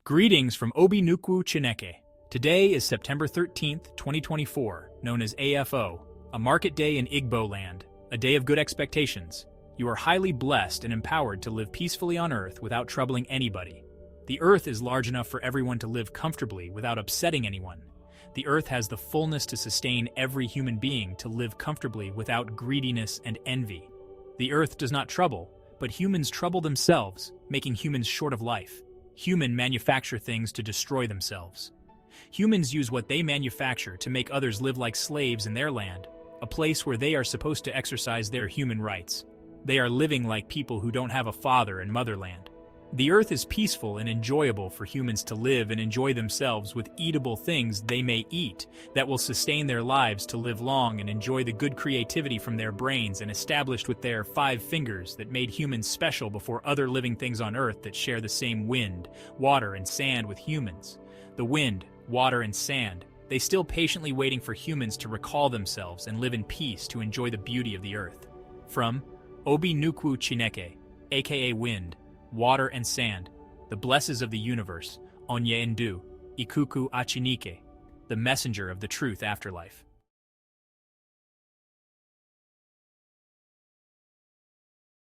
Greetings from Obi Nnukwu Chineke. Today is September 13th, 2024, known as AFO, a market day in Igbo land, a day of good expectations. You are highly blessed and empowered to live peacefully on Earth without troubling anybody. The Earth is large enough for everyone to live comfortably without upsetting anyone. The Earth has the fullness to sustain every human being to live comfortably without greediness and envy. The Earth does not trouble, but humans trouble themselves, making humans short of life. Humans manufacture things to destroy themselves. Humans use what they manufacture to make others live like slaves in their land, a place where they are supposed to exercise their human rights. They are living like people who don't have a father and motherland. The Earth is peaceful and enjoyable for humans to live and enjoy themselves with eatable things they may eat that will sustain their lives to live long and enjoy the good creativity from their brains and established with their 5 fingers that made humans special before other living things on Earth that share the same wind, water, and sand with humans. The wind, water, and sand, they still patiently waiting for humans to recall themselves and live in peace to enjoy the beauty of the Earth. From Obi Nnukwu Chineke, aka Wind, Water and Sand, the blessings of the universe, Onye Ndu, Ikuku Achinike, the messenger of the truth afterlife.